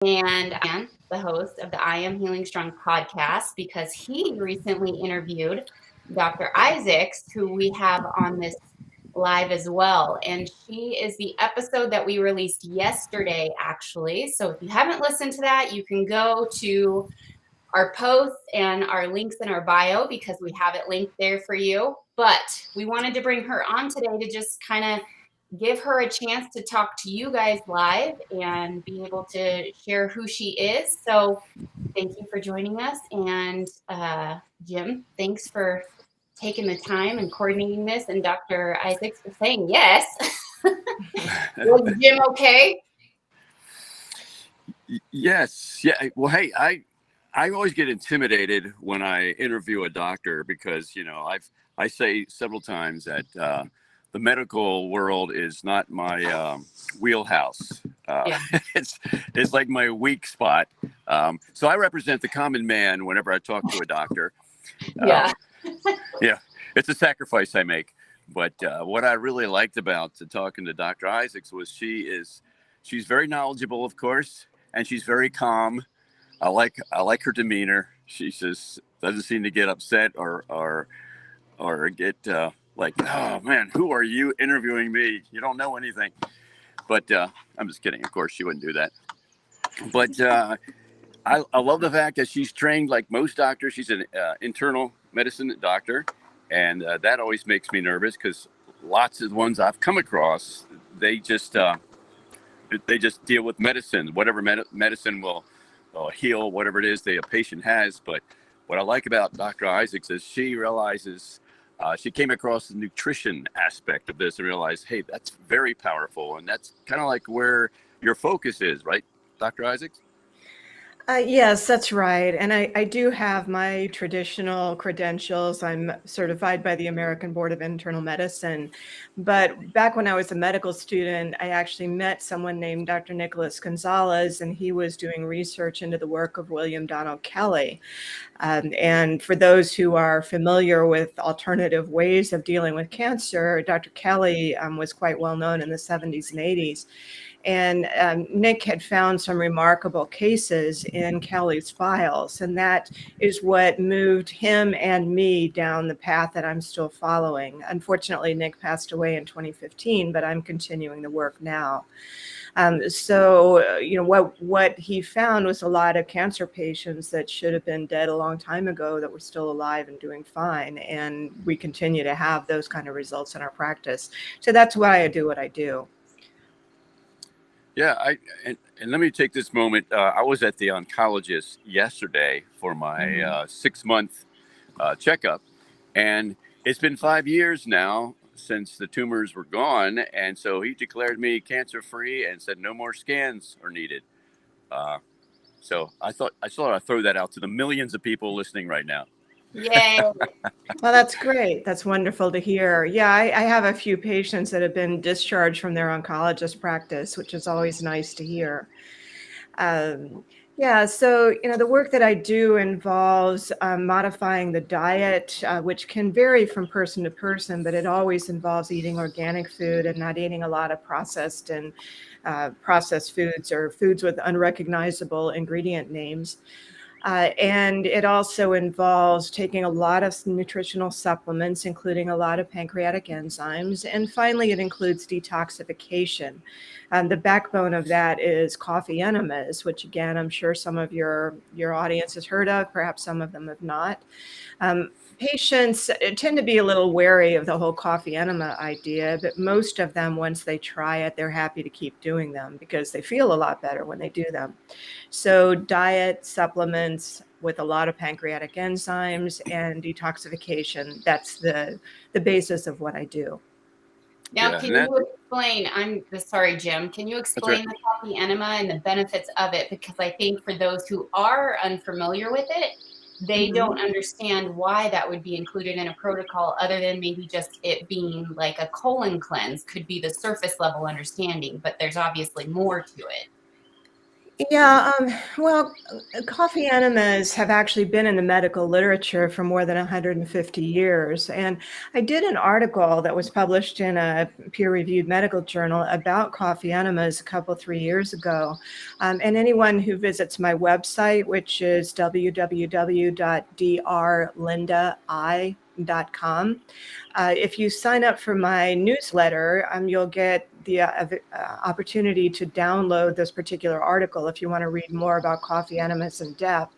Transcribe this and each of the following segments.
And I am the host of the I Am Healing Strong podcast because he recently interviewed Dr. Isaacs, who we have on this live as well. And she is the episode that we released yesterday, actually. So if you haven't listened to that, you can go to our posts and our links in our bio because we have it linked there for you. But we wanted to bring her on today to just kind of give her a chance to talk to you guys live and be able to share who she is. So thank you for joining us. And Jim, thanks for taking the time and coordinating this. And Dr. Isaacs for saying yes. Was Jim okay? Yes. Yeah. Well, hey, I always get intimidated when I interview a doctor because, I say several times that the medical world is not my wheelhouse. Yeah. It's like my weak spot. So I represent the common man whenever I talk to a doctor. Yeah. Yeah, it's a sacrifice I make. But what I really liked about talking to Dr. Isaacs was she's very knowledgeable, of course, and she's very calm. I like her demeanor. She just doesn't seem to get upset or get like, oh man, who are you interviewing me? You don't know anything. But I'm just kidding. Of course, she wouldn't do that. But I love the fact that she's trained like most doctors. She's an internal medicine doctor, and that always makes me nervous because lots of the ones I've come across, they just deal with medicine, whatever medicine will heal whatever it is a patient has. But what I like about Dr. Isaacs is she realizes she came across the nutrition aspect of this and realized, hey, that's very powerful, and that's kind of like where your focus is, right, Dr. Isaacs? Yes, that's right. And I do have my traditional credentials. I'm certified by the American Board of Internal Medicine. But back when I was a medical student, I actually met someone named Dr. Nicholas Gonzalez, and he was doing research into the work of William Donald Kelly. And for those who are familiar with alternative ways of dealing with cancer, Dr. Kelly was quite well known in the 70s and 80s. And Nick had found some remarkable cases in Kelly's files, and that is what moved him and me down the path that I'm still following. Unfortunately, Nick passed away in 2015, but I'm continuing the work now. What he found was a lot of cancer patients that should have been dead a long time ago that were still alive and doing fine. And we continue to have those kind of results in our practice. So that's why I do what I do. Yeah, and let me take this moment. I was at the oncologist yesterday for my 6-month checkup, and it's been 5 years now since the tumors were gone, and so he declared me cancer-free and said no more scans are needed. So I thought I'd throw that out to the millions of people listening right now. Yay. Well, that's great. That's wonderful to hear. Yeah, I have a few patients that have been discharged from their oncologist practice, which is always nice to hear. So the work that I do involves modifying the diet, which can vary from person to person, but it always involves eating organic food and not eating a lot of processed foods or foods with unrecognizable ingredient names. And it also involves taking a lot of nutritional supplements, including a lot of pancreatic enzymes. And finally, it includes detoxification. The backbone of that is coffee enemas, which, again, I'm sure some of your audience has heard of. Perhaps some of them have not. Patients tend to be a little wary of the whole coffee enema idea, but most of them, once they try it, they're happy to keep doing them because they feel a lot better when they do them. So diet, supplements with a lot of pancreatic enzymes, and detoxification, that's the basis of what I do. Now, Yeah, can you explain, sorry, Jim, can you explain the coffee enema and the benefits of it? Because I think for those who are unfamiliar with it, they don't understand why that would be included in a protocol other than maybe just it being like a colon cleanse could be the surface level understanding, but there's obviously more to it. Yeah, well, coffee enemas have actually been in the medical literature for more than 150 years. And I did an article that was published in a peer-reviewed medical journal about coffee enemas a couple, 3 years ago. And anyone who visits my website, which is www.drlindai.com, if you sign up for my newsletter, you'll get the opportunity to download this particular article if you want to read more about coffee enemas in depth.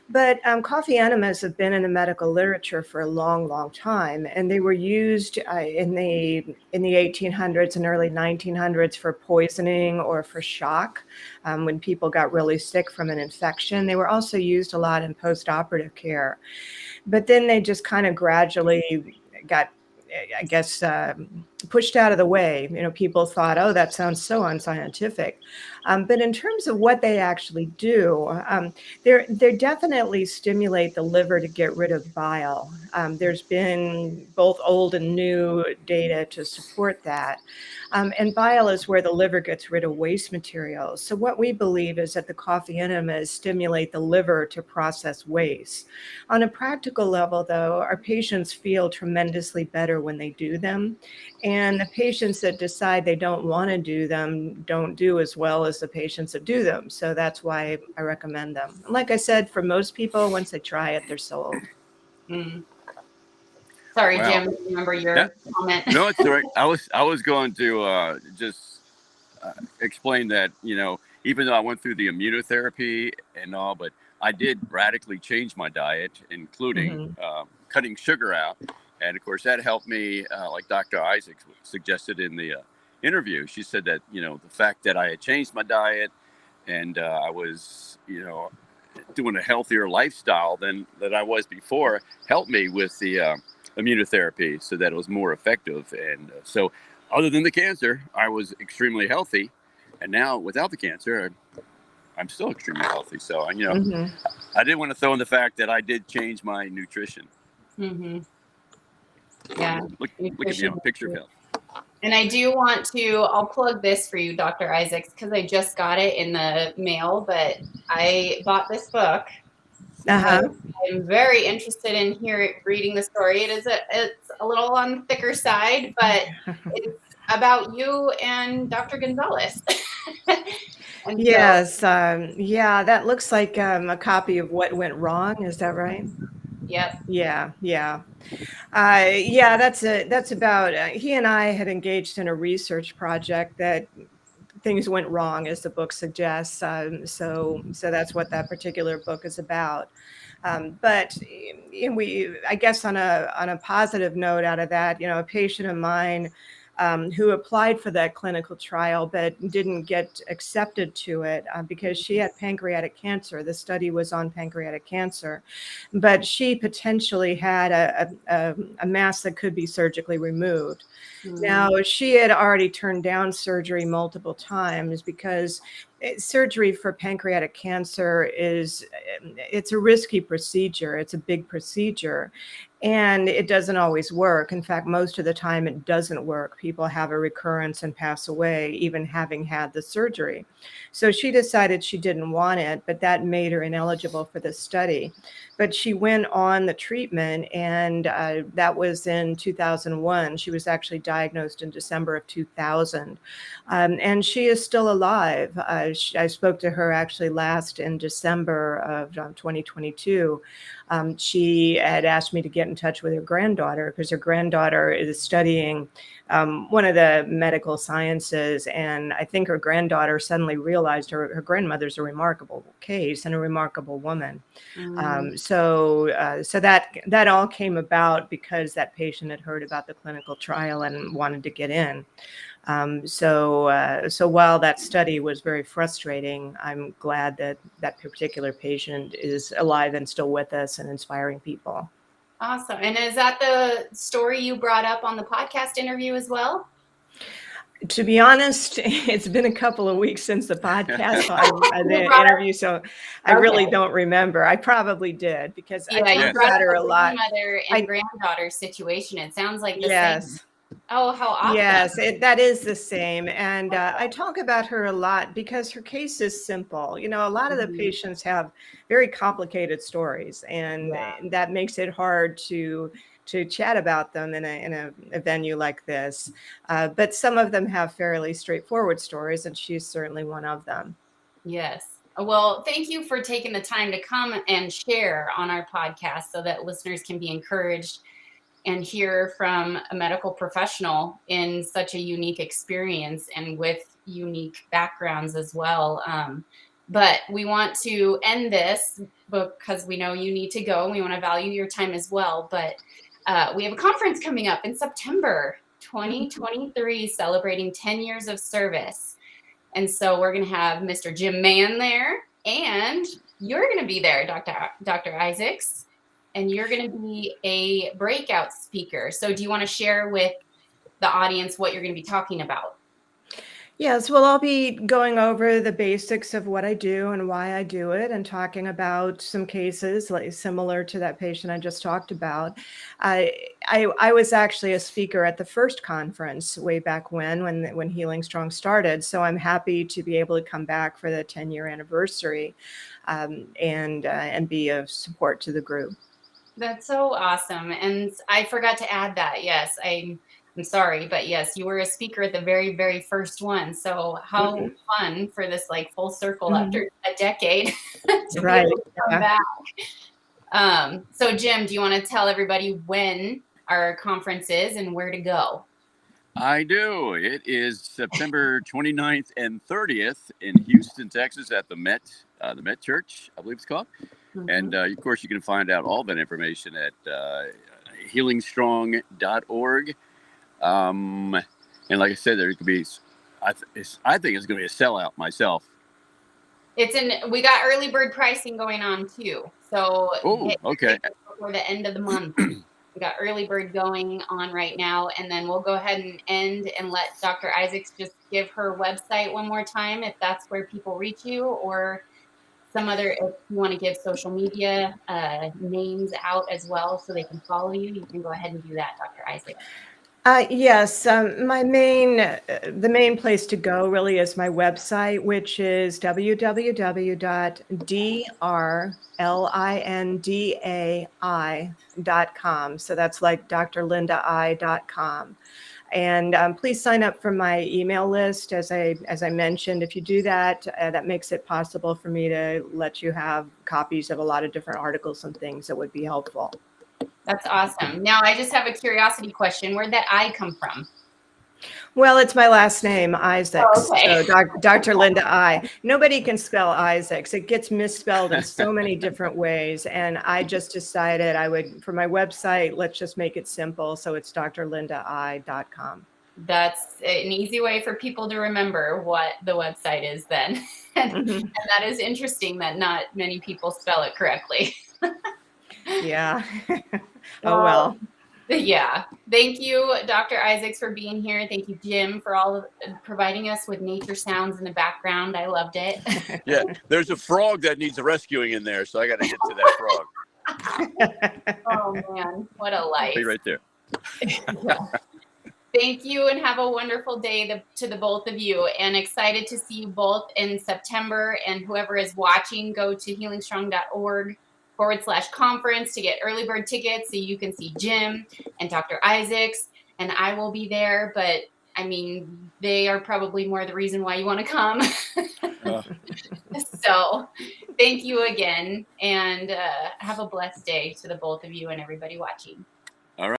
But coffee enemas have been in the medical literature for a long, long time, and they were used in the 1800s and early 1900s for poisoning or for shock when people got really sick from an infection. They were also used a lot in post-operative care, but then they just kind of gradually got, I guess, pushed out of the way. People thought, oh, that sounds so unscientific. But in terms of what they actually do, they definitely stimulate the liver to get rid of bile. There's been both old and new data to support that. And bile is where the liver gets rid of waste materials. So what we believe is that the coffee enemas stimulate the liver to process waste. On a practical level, though, our patients feel tremendously better when they do them. And the patients that decide they don't want to do them don't do as well as the patients that do them. So that's why I recommend them. Like I said, for most people, once they try it, they're sold. Mm. Sorry, Wow. Jim, remember your comment? No, it's all right. I was going to just explain that, even though I went through the immunotherapy and all, but I did radically change my diet, including cutting sugar out. And of course, that helped me, like Dr. Isaacs suggested in the interview. She said that, the fact that I had changed my diet and I was, doing a healthier lifestyle than I was before helped me with the immunotherapy so that it was more effective. And so other than the cancer, I was extremely healthy. And now without the cancer, I'm still extremely healthy. So, I didn't want to throw in the fact that I did change my nutrition. Mm-hmm. Yeah. Look at me on a picture of health. And I do want to, I'll plug this for you, Dr. Isaacs, because I just got it in the mail, but I bought this book. I'm very interested in reading the story. It's a little on the thicker side, but it's about you and Dr. Gonzalez. And yes. Yeah, that looks like a copy of What Went Wrong. Is that right? Yep. Yeah. Yeah, that's about, he and I had engaged in a research project that things went wrong, as the book suggests. So that's what that particular book is about. But I guess on a positive note out of that, a patient of mine who applied for that clinical trial but didn't get accepted to it because she had pancreatic cancer. The study was on pancreatic cancer, but she potentially had a mass that could be surgically removed. Now, she had already turned down surgery multiple times because surgery for pancreatic cancer it's a risky procedure. It's a big procedure. And it doesn't always work. In fact, most of the time it doesn't work. People have a recurrence and pass away, even having had the surgery. So she decided she didn't want it, but that made her ineligible for the study. But she went on the treatment, and that was in 2001. She was actually diagnosed in December of 2000. And she is still alive. I spoke to her actually last in December of 2022. She had asked me to get in touch with her granddaughter because her granddaughter is studying one of the medical sciences. And I think her granddaughter suddenly realized her grandmother's a remarkable case and a remarkable woman. So that all came about because that patient had heard about the clinical trial and wanted to get in. So while that study was very frustrating, I'm glad that that particular patient is alive and still with us and inspiring people. Awesome. And is that the story you brought up on the podcast interview as well? To be honest, it's been a couple of weeks since the podcast, the interview, so I really don't remember. I probably did because I talked about her a lot. Mother and granddaughter situation. It sounds like the yes. Oh, how awesome. Yes, that is the same. And I talk about her a lot because her case is simple. You know, a lot of the Mhm. patients have very complicated stories, and Yeah. that makes it hard to chat about them in a venue like this. But some of them have fairly straightforward stories, and she's certainly one of them. Yes. Well, thank you for taking the time to come and share on our podcast so that listeners can be encouraged and hear from a medical professional in such a unique experience and with unique backgrounds as well. But we want to end this because we know you need to go. We want to value your time as well. But we have a conference coming up in September 2023 celebrating 10 years of service. And so we're going to have Mr. Jim Mann there, and you're going to be there, Dr. Isaacs, and you're going to be a breakout speaker. So do you want to share with the audience what you're going to be talking about? Yes, well, I'll be going over the basics of what I do and why I do it, and talking about some cases like similar to that patient I just talked about. I was actually a speaker at the first conference way back when Healing Strong started, so I'm happy to be able to come back for the 10-year anniversary, and be of support to the group. That's so awesome. And I forgot to add that. Yes, I'm sorry, but yes, you were a speaker at the very, very first one. So how Mhm. fun for this like full circle Mhm. after a decade to be Right. able to come Yeah. back. So Jim, do you want to tell everybody when our conference is and where to go? I do. It is September 29th and 30th in Houston, Texas, at the Met Church, I believe it's called. And Mhm. of course, you can find out all that information at HealingStrong.org. And like I said, there could be, I think it's going to be a sellout myself. We got early bird pricing going on too. So Oh, get your okay. tickets before the end of the month. We got early bird going on right now, and then we'll go ahead and end and let Dr. Isaacs just give her website one more time if that's where people reach you, or some other, if you want to give social media names out as well so they can follow you, you can go ahead and do that, Dr. Isaacs. Yes, the main place to go really is my website, which is www.drlindai.com. So that's like drlindai.com. And please sign up for my email list. As I mentioned, if you do that, that makes it possible for me to let you have copies of a lot of different articles and things that would be helpful. That's awesome. Now, I just have a curiosity question. Where'd that I come from? Well, it's my last name, Oh, Isaacs. okay. So Dr. Linda I. Nobody can spell Isaacs. It gets misspelled in so many different ways. And I just decided I would, for my website, let's just make it simple. So it's drlindai.com. That's an easy way for people to remember what the website is then. And Mhm. that is interesting that not many people spell it correctly. Yeah. Oh, Well, well. yeah. Thank you, Dr. Isaacs, for being here. Thank you, Jim, for all of providing us with nature sounds in the background. I loved it. Yeah, there's a frog that needs rescuing in there, so I got to get to that frog. Oh, man. What a life. Be right there. Yeah. Thank you and have a wonderful day to the both of you, and excited to see you both in September. And whoever is watching, go to healingstrong.org/conference to get early bird tickets so you can see Jim and Dr. Isaacs, and I will be there. But I mean, they are probably more the reason why you want to come. So thank you again, and have a blessed day to the both of you and everybody watching.